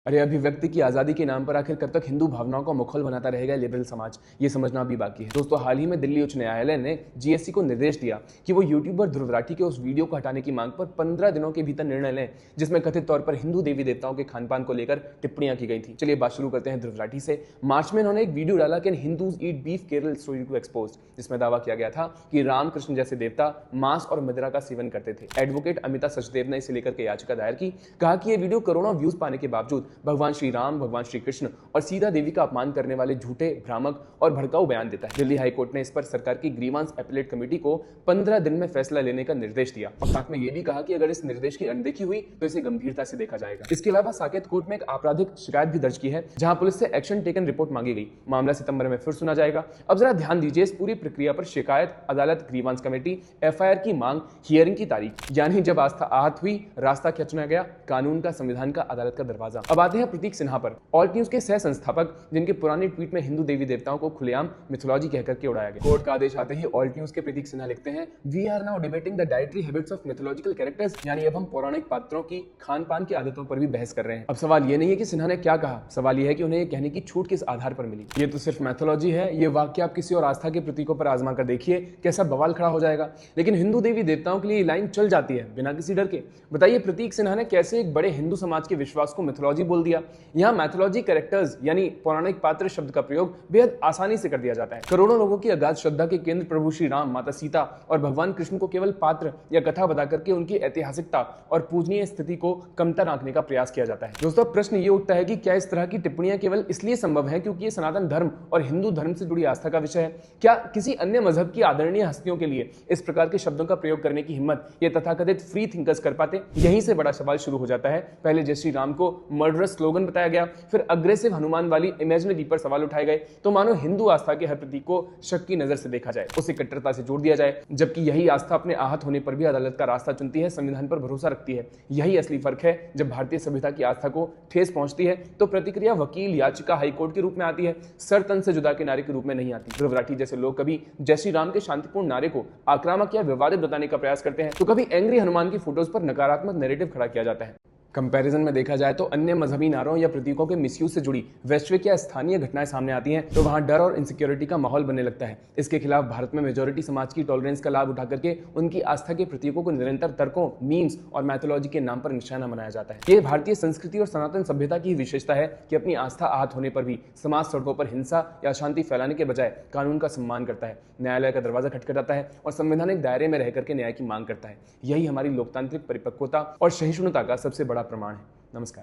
अरे अभिव्यक्ति की आज़ादी के नाम पर आखिर कब तक हिंदू भावनाओं का मुखौल बनाता रहेगा लिबरल समाज, ये समझना भी बाकी है। दोस्तों, हाल ही में दिल्ली उच्च न्यायालय ने जीएसटी को निर्देश दिया कि वो यूट्यूबर ध्रुव राठी के उस वीडियो को हटाने की मांग पर 15 दिनों के भीतर निर्णय लें जिसमें कथित तौर पर हिंदू देवी देवताओं के खान पान को लेकर टिप्पणियां की गई थी। चलिए बात शुरू करते हैं ध्रुव राठी से। मार्च में उन्होंने एक वीडियो डाला कि Hindus eat beef Kerala story to expose, जिसमें दावा किया गया था कि रामकृष्ण जैसे देवता मांस और मदिरा का सेवन करते थे। एडवोकेट अमिता सचदेव ने इसे लेकर के याचिका दायर की। कहा कि यह वीडियो करोड़ों व्यूज पाने के बावजूद भगवान श्री राम, भगवान श्री कृष्ण और सीता देवी का अपमान करने वाले झूठे, भ्रामक और भड़काऊ बयान देता है। दिल्ली हाईकोर्ट ने इस पर सरकार की ग्रीवांस अपीलेट कमेटी को 15 दिन में फैसला लेने का निर्देश दिया और साथ में यह भी कहा कि अगर इस निर्देश की अनदेखी हुई तो इसे गंभीरता से देखा जाएगा। इसके अलावा साकेत कोर्ट में एक आपराधिक शिकायत भी दर्ज की है जहां पुलिस से एक्शन टेकन रिपोर्ट मांगी गई। मामला सितंबर में फिर सुना जाएगा। अब जरा ध्यान दीजिए इस पूरी प्रक्रिया पर। शिकायत, अदालत, ग्रीवांस कमेटी, एफआईआर की मांग, हियरिंग की तारीख, यानी जब आस्था आहत हुई, रास्ता खींचना गया, कानून का, संविधान का, अदालत का दरवाजा। अब आते हैं प्रतीक सिन्हा पर, ऑल्ट न्यूज के सह संस्थापक, जिनके पुराने ट्वीट में हिंदू देवी देवताओं को खुलेआम मिथोलॉजी कहकर के उड़ाया गया। कोर्ट का आदेश आते ही ऑल्ट न्यूज के प्रतीक सिन्हा लिखते हैं, we are now debating the dietary habits of mythological characters, यानी अब हम पौराणिक पात्रों की खान पान की आदतों पर भी बहस कर रहे हैं। अब सवाल ये नहीं है कि सिन्हा ने क्या कहा, सवाल यह है कि उन्हें ये कहने की छूट किस आधार पर मिली। ये तो सिर्फ मैथोलॉजी है। ये वाक्य आप किसी और आस्था के प्रतीकों पर आजमा कर देखिए, कैसा बवाल खड़ा हो जाएगा। लेकिन हिंदू देवी देवताओं के लिए ये लाइन चल जाती है बिना किसी डर के। बताइए प्रतीक सिन्हा ने कैसे एक बड़े हिंदू समाज के विश्वास को मिथोलॉजी बोल दिया। यहाँ मैथोलॉजी कैरेक्टर्स यानी पौराणिक पात्र शब्द का प्रयोग बेहद आसानी से कर दिया जाता है। करोड़ों लोगों की अगाध श्रद्धा के केंद्र प्रभु श्री राम, माता सीता और भगवान कृष्ण को केवल पात्र या कथा बता करके उनकी ऐतिहासिकता और पूजनीय स्थिति को कमतर आंकने का प्रयास किया जाता है। दोस्तों, प्रश्न ये उठता है कि क्या इस तरह की टिप्पणियां केवल इसलिए संभव है क्योंकि ये सनातन धर्म और हिंदू धर्म से जुड़ी आस्था का विषय है? क्या किसी अन्य मजहब की आदरणीय हस्तियों के लिए इस प्रकार के शब्दों का प्रयोग करने की हिम्मत ये तथाकथित फ्री थिंकर्स कर पाते? यहीं से बड़ा सवाल शुरू हो जाता है। पहले जय श्री राम को मर्डरस स्लोगन बताया गया, फिर अग्रेसिव हनुमान वाली इमेजिनरी पर सवाल उठाए गए, तो मानो हिंदू आस्था के हर प्रतीक को शक की नजर से देखा जाए, उसे कट्टरता से जोड़ दिया जाए, जबकि यही आस्था अपने आहत होने पर भी अदालत का रास्ता चुनती है, संविधान पर भरोसा रखती है। यही असली फर्क है। जब भारतीय सभ्यता की आस्था को ठेस पहुंचती है तो प्रतिक्रिया वकील, याचिका, हाईकोर्ट के रूप में आती है, सर तन से जुदा के नारे के रूप में नहीं आती। ध्रुव राठी जैसे लोग कभी जय श्री राम के शांतिपूर्ण नारे को आक्रामक या विवादित बताने का प्रयास करते हैं, तो कभी एंग्री हनुमान की फोटोज पर नकारात्मक नैरेटिव खड़ा किया जाता है। कंपैरिजन में देखा जाए तो अन्य मजहबी नारों या प्रतीकों के मिसयूज से जुड़ी वैश्विक या स्थानीय घटनाएं सामने आती हैं तो वहां डर और इनसिक्योरिटी का माहौल बनने लगता है। इसके खिलाफ भारत में मेजोरिटी समाज की टॉलरेंस का लाभ उठा करके उनकी आस्था के प्रतीकों को निरंतर तर्कों, मीम्स और मैथोलॉजी के नाम पर निशाना बनाया जाता है। ये भारतीय संस्कृति और सनातन सभ्यता की विशेषता है कि अपनी आस्था आहत होने पर भी समाज सड़कों पर हिंसा या अशांति फैलाने के बजाय कानून का सम्मान करता है, न्यायालय का दरवाजा खटखटाता है और संवैधानिक दायरे में रह करके न्याय की मांग करता है। यही हमारी लोकतांत्रिक परिपक्वता और सहिष्णुता का सबसे बड़ा प्रमाण है। नमस्कार।